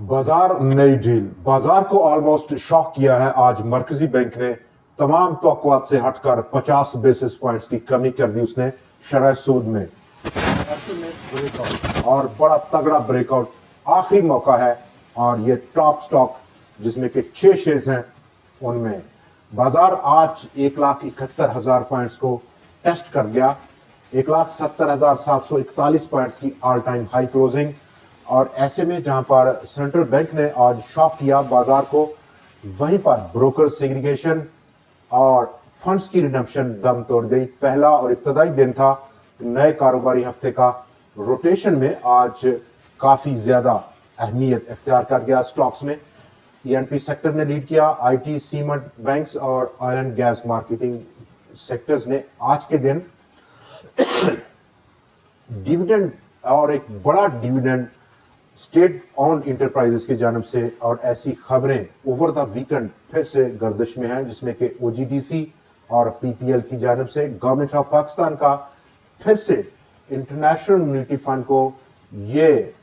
बाजार नई डील। बाजार को ऑलमोस्ट शॉक किया है आज मरकजी बैंक ने। तमाम तवक्कुआत से हटकर 50 बेसिस पॉइंट्स की कमी कर दी उसने शरह सूद में। और बड़ा तगड़ा ब्रेकआउट आखिरी मौका है और ये टॉप स्टॉक जिसमें कि 6 शेयर्स हैं उनमें बाजार आज 1,71,000 पॉइंट्स को टेस्ट कर गया। 1,70,741 पॉइंट्स की ऑल टाइम हाई क्लोजिंग। और ऐसे में जहां पर सेंट्रल बैंक ने आज शॉक किया बाजार को, वहीं पर ब्रोकर सेग्रीगेशन और फंड्स की रिडम्पशन दम तोड़ गई। पहला और इब्तदाई दिन था नए कारोबारी हफ्ते का। रोटेशन में आज काफी ज्यादा अहमियत इख्तियार कर गया स्टॉक्स में। ईएनपी सेक्टर ने लीड किया। आईटी, सीमेंट, बैंक्स और oil and gas marketing sectors ने आज के दिन डिविडेंड और एक बड़ा डिविडेंड स्टेट ऑन इंटरप्राइजेस की जानब से, और ऐसी खबरें ओवर द वीकेंड फिर से गर्दिश में हैं जिसमें कि ओजीडीसी और पीपीएल की जानब से गवर्नमेंट ऑफ पाकिस्तान का फिर से इंटरनेशनल मॉनेटरी फंड को ये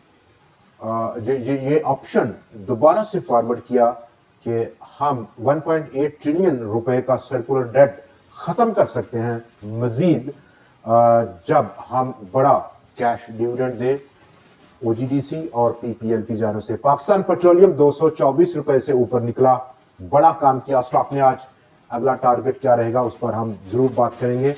ऑप्शन दोबारा से फॉरवर्ड किया कि हम 1.8 ट्रिलियन रुपए का सर्कुलर डेट खत्म कर सकते हैं मजीद जब हम बड़ा कैश डिविडेंड दें। ओजीडीसी और पीपीएल की जानब से पाकिस्तान पेट्रोलियम 224 रुपए से ऊपर निकला। बड़ा काम किया स्टॉक ने आज। अगला टारगेट क्या रहेगा उस पर हम जरूर बात करेंगे।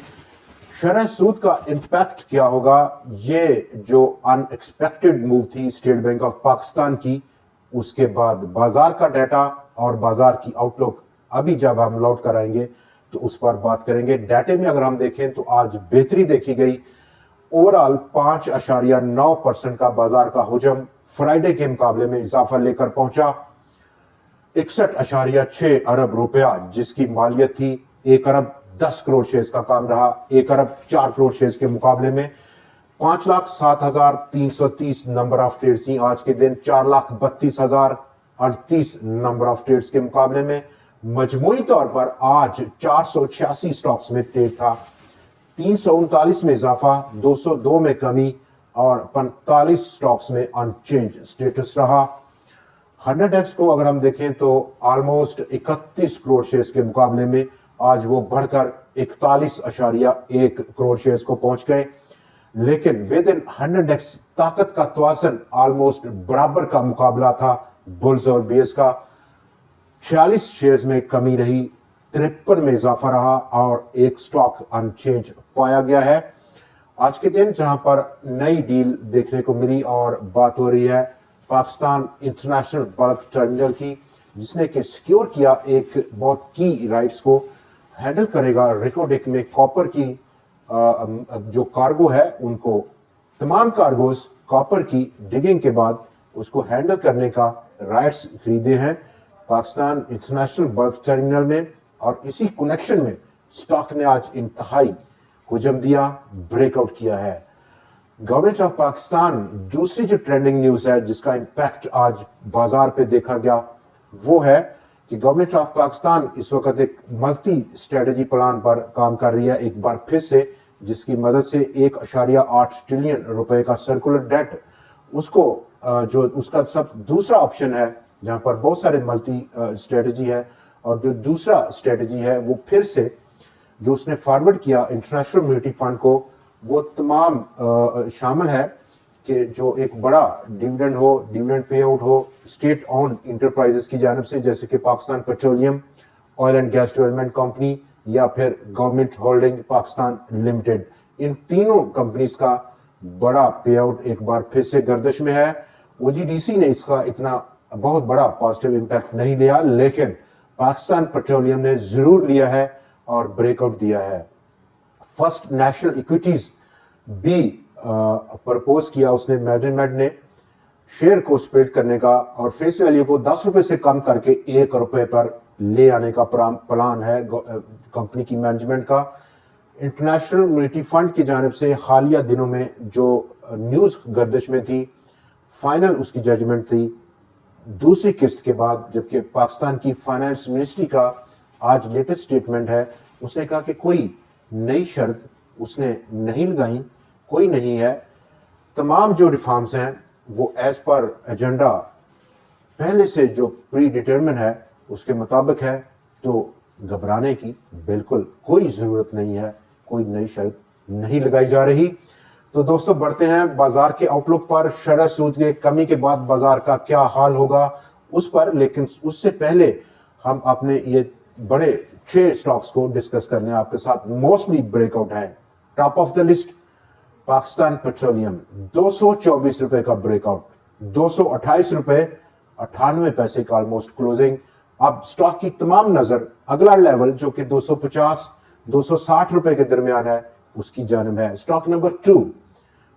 शरह सूद का इंपैक्ट क्या होगा, ये जो अनएक्सपेक्टेड मूव थी स्टेट बैंक ऑफ पाकिस्तान की, उसके बाद बाजार का डाटा और बाजार की आउटलुक अभी जब हम लौट कर आएंगे तो उस पर बात करेंगे। डाटे में अगर हम देखें तो आज बेहतरी देखी गई। ओवरऑल 5.9% का बाजार का हुजम फ्राइडे के मुकाबले में इजाफा लेकर पहुंचा 61.6 अरब रुपया, जिसकी मालियत थी 1 अरब 10 करोड़ शेयर्स का काम रहा 1 अरब 4 करोड़ शेयर्स के मुकाबले में। 5,07,330 नंबर ऑफ ट्रेड्स थी आज के दिन 4,32,038 नंबर ऑफ ट्रेड्स के मुकाबले में। मजमूई तौर पर आज 486 स्टॉक्स में ट्रेड था। 339 में इजाफा, 202 में कमी और 45 स्टॉक्स में अनचेंज स्टेटस रहा। 100x को अगर हम देखें तो ऑलमोस्ट 31 करोड़ शेयर्स के मुकाबले में आज वो बढ़कर 41.1 करोड़ शेयर्स को पहुंच गए। लेकिन विद इन 100x ताकत का तवाज़ुन ऑलमोस्ट बराबर का मुकाबला था बुल्स और बेयर्स का। 46 शेयर्स में कमी रही, 53 में इजाफा रहा और एक स्टॉक अनचेंज पाया गया है। आज के दिन जहां पर नई डील देखने को मिली और बात हो रही है पाकिस्तान इंटरनेशनल बल्क टर्मिनल की, जिसने कि सिक्योर किया एक बहुत की राइट्स को, हैंडल करेगा रिकोडिक में कॉपर की जो कार्गो है उनको, तमाम कार्गोज कॉपर की डिगिंग के बाद उसको हैंडल करने का राइट्स खरीदे हैं पाकिस्तान इंटरनेशनल बल्क टर्मिनल में। और इसी कनेक्शन में स्टॉक ने आज इंतहाई हुजम दिया, ब्रेकआउट किया है। गवर्नमेंट ऑफ पाकिस्तान, दूसरी जो ट्रेंडिंग न्यूज है जिसका इंपैक्ट आज बाजार पे देखा गया, वो है कि गवर्नमेंट ऑफ पाकिस्तान इस वक्त एक मल्टी स्ट्रेटजी प्लान पर काम कर रही है एक बार फिर से, जिसकी मदद से 1.8 ट्रिलियन रुपए का सर्कुलर डेट उसको जो उसका सब दूसरा ऑप्शन है जहां पर बहुत सारे मल्टी स्ट्रेटजी है, और जो दूसरा स्ट्रेटजी है वो फिर से जो उसने फॉरवर्ड किया इंटरनेशनल मॉनेटरी फंड को, वो तमाम शामिल है कि जो एक बड़ा डिविडेंड हो, डिविडेंड पे आउट हो स्टेट ऑन इंटरप्राइजेस की जानब से, जैसे कि Pakistan petroleum, oil and gas development company या फिर गवर्नमेंट होल्डिंग पाकिस्तान लिमिटेड। इन तीनों कंपनीज का बड़ा पे आउट एक बार फिर से गर्दिश में है। ओजीडीसी ने इसका इतना बहुत बड़ा पॉजिटिव इंपैक्ट नहीं लिया, लेकिन पाकिस्तान पेट्रोलियम ने जरूर लिया है और ब्रेकआउट दिया है। फर्स्ट नेशनल इक्विटीज भी प्रपोज किया उसने, मैनेजमेंट ने शेयर को स्प्लिट करने का और फेस वैल्यू को 10 रुपए से कम करके 1 रुपए पर ले आने का प्लान है कंपनी की मैनेजमेंट का। इंटरनेशनल मॉनेटरी फंड की जानिब से हालिया दिनों में जो न्यूज गर्दिश में थी, फाइनल उसकी जजमेंट थी दूसरी किस्त के बाद, जबकि पाकिस्तान की फाइनेंस मिनिस्ट्री का आज लेटेस्ट स्टेटमेंट है। उसने कहा कि कोई नई शर्त उसने नहीं लगाई, कोई नहीं है। तमाम जो रिफॉर्म्स हैं वो एज पर एजेंडा पहले से जो प्री डिटरमिन है उसके मुताबिक है तो घबराने की बिल्कुल कोई जरूरत नहीं है, कोई नई शर्त नहीं लगाई जा रही। तो दोस्तों बढ़ते हैं बाजार के आउटलुक पर। शरह सूद के कमी के बाद बाजार का क्या हाल होगा उस पर, लेकिन उससे पहले हम अपने ये बड़े 6 स्टॉक्स को डिस्कस करने आपके साथ। मोस्टली ब्रेकआउट है। Top of the list Pakistan petroleum 224 रुपए का ब्रेकआउट, 228 रुपए 98 पैसे का ऑलमोस्ट क्लोजिंग। अब स्टॉक की तमाम नजर अगला लेवल जो कि 250 260 रुपए के दरमियान है उसकी जानब है। Stock number 2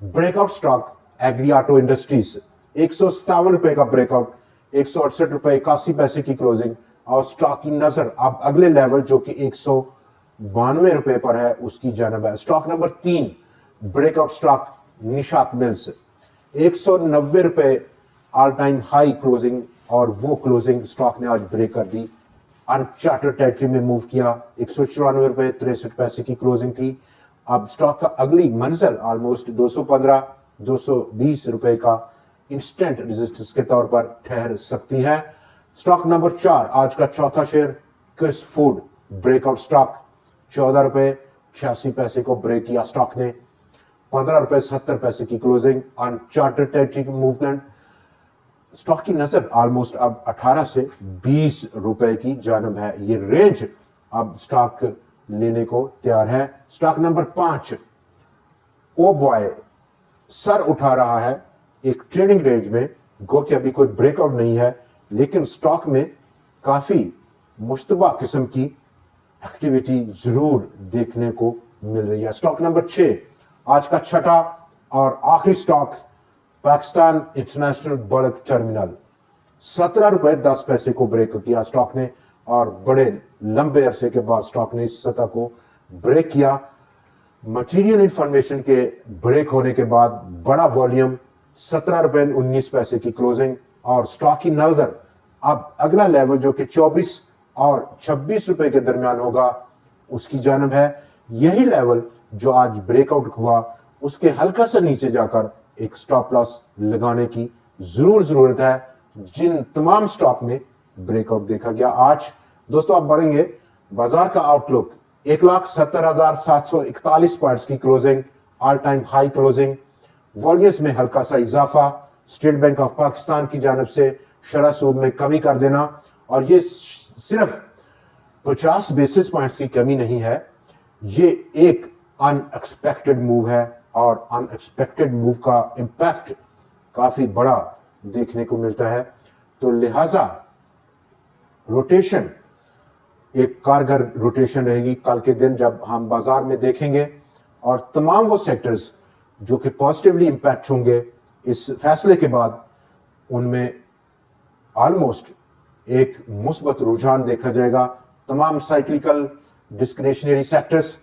breakout stock agri auto industries 157 रुपए का ब्रेकआउट, 168 रुपए 81 पैसे की क्लोजिंग। और स्टॉक की नजर अब अगले लेवल जो कि 192 रुपए पर है उसकी जानब है। Stock number 3 breakout stock Nishat mills 190 रुपए ऑल टाइम हाई क्लोजिंग, और वो क्लोजिंग स्टॉक ने आज ब्रेक कर दी, अनचार्टर्ड टेरिटरी में मूव किया। 194 रुपए 63 पैसे की क्लोजिंग थी। अब स्टॉक का अगली मंजिल ऑलमोस्ट 215 220 रुपए का इंस्टेंट रेजिस्टेंस के तौर पर ठहर सकती है। स्टॉक नंबर 4 आज का चौथा शेयर क्रिस फूड ब्रेकआउट स्टॉक 14 रुपए 86 पैसे को ब्रेक किया स्टॉक ने, 15 रुपए 70 पैसे की क्लोजिंग, अनचार्टर्ड टेरिटरी की मूवमेंट। स्टॉक की नजर ऑलमोस्ट अब 18 से 20 रुपए की जानब है। ये रेंज अब स्टॉक लेने को तैयार है। Stock number 5 oh boy sir उठा रहा है एक ट्रेडिंग रेंज में, गो कि अभी कोई ब्रेकआउट नहीं है, लेकिन स्टॉक में काफी मुश्तबा किस्म की एक्टिविटी जरूर देखने को मिल रही है। स्टॉक नंबर 6 आज का छठा और आखिरी stock Pakistan international bulk terminal 17 रुपए 10 पैसे को ब्रेक किया स्टॉक ने, और बड़े लंबे अरसे के बाद स्टॉक ने इस सतह को ब्रेक किया। मटेरियल इंफॉर्मेशन के ब्रेक होने के बाद बड़ा वॉल्यूम 17 रुपए 19 पैसे की क्लोजिंग, और स्टॉक की नजर अब अगला लेवल जो कि 24 और 26 रुपए के दरमियान होगा उसकी जानब है। यही लेवल जो आज ब्रेकआउट हुआ उसके हल्का सा नीचे जाकर एक स्टॉप लॉस लगाने की जरूर जरूरत है जिन तमाम स्टॉक में ब्रेकआउट देखा गया आज। दोस्तों आप बढ़ेंगे बाजार का आउटलुक 1,70,741 पॉइंट्स की closing, all time high closing. Volumes में हल्का सा इजाफा, स्टेट बैंक ऑफ पाकिस्तान की जानब से शरह सूद में कमी कर देना, और ये सिर्फ 50 बेसिस पॉइंट्स की कमी नहीं है, ये एक अनएक्सपेक्टेड मूव है, और अनएक्सपेक्टेड मूव का इंपैक्ट काफी बड़ा देखने को मिलता है। तो लिहाजा रोटेशन एक कारगर रोटेशन रहेगी कल के दिन जब हम बाजार में देखेंगे, और तमाम वो सेक्टर्स जो कि पॉजिटिवली इंपैक्ट होंगे इस फैसले के बाद, उनमें ऑलमोस्ट एक मुस्बत रुझान देखा जाएगा। तमाम साइक्लिकल डिस्क्रिशनरी सेक्टर्स,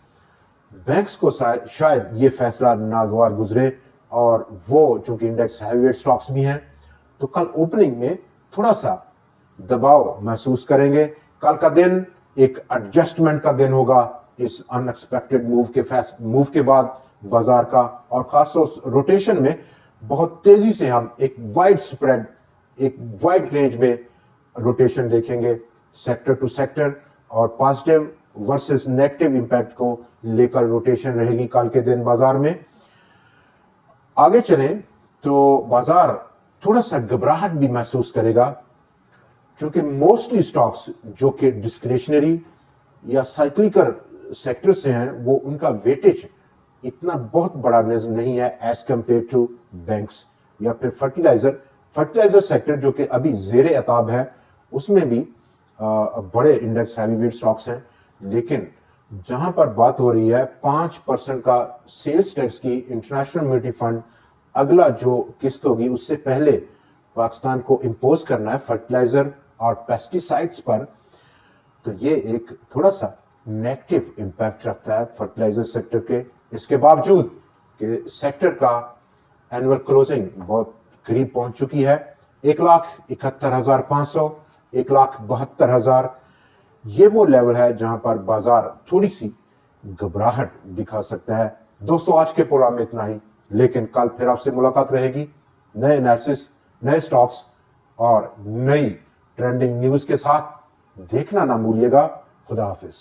बैंक्स को शायद ये फैसला नागवार गुजरे, और वो चूंकि इंडेक्स हैवीवेट स्टॉक्स भी हैं तो कल ओपनिंग में थोड़ा सा दबाव महसूस करेंगे। कल का दिन एक एडजस्टमेंट का दिन होगा इस अनएक्सपेक्टेड मूव के बाद बाजार का, और खासतौर रोटेशन में बहुत तेजी से हम एक वाइड स्प्रेड, एक वाइड रेंज में रोटेशन देखेंगे सेक्टर टू सेक्टर, और पॉजिटिव वर्सेस नेगेटिव इंपैक्ट को लेकर रोटेशन रहेगी कल के दिन बाजार में। आगे चलें तो बाजार थोड़ा सा घबराहट भी महसूस करेगा, क्योंकि मोस्टली स्टॉक्स जो कि डिस्क्रिशनरी या साइक्लिकल सेक्टर से हैं, वो उनका वेटेज इतना बहुत बड़ा नहीं है एज कंपेयर टू बैंक्स या फिर फर्टिलाइजर सेक्टर जो कि अभी जेरे अताब है, उसमें भी बड़े इंडेक्स हैवीवेट स्टॉक्स हैं। लेकिन जहां पर बात हो रही है 5% का सेल्स टैक्स की, इंटरनेशनल मॉनेटरी फंड अगला जो किस्त होगी उससे पहले पाकिस्तान को इंपोज करना है फर्टिलाइजर और पेस्टिसाइड्स पर, तो ये एक थोड़ा सा नेगेटिव इंपैक्ट रखता है फर्टिलाइजर सेक्टर के। इसके बावजूद कि सेक्टर का एनुअल क्लोजिंग बहुत करीब पहुंच चुकी है, 1,71,500, 1,72,000, ये वो लेवल है जहां पर बाजार थोड़ी सी घबराहट दिखा सकता है। दोस्तों आज के प्रोग्राम में इतना ही, लेकिन कल फिर आपसे मुलाकात रहेगी, नए एनालिसिस, नए स्टॉक्स اور نئی ٹرینڈنگ نیوز کے ساتھ دیکھنا نہ بھولیے گا. خدا حافظ.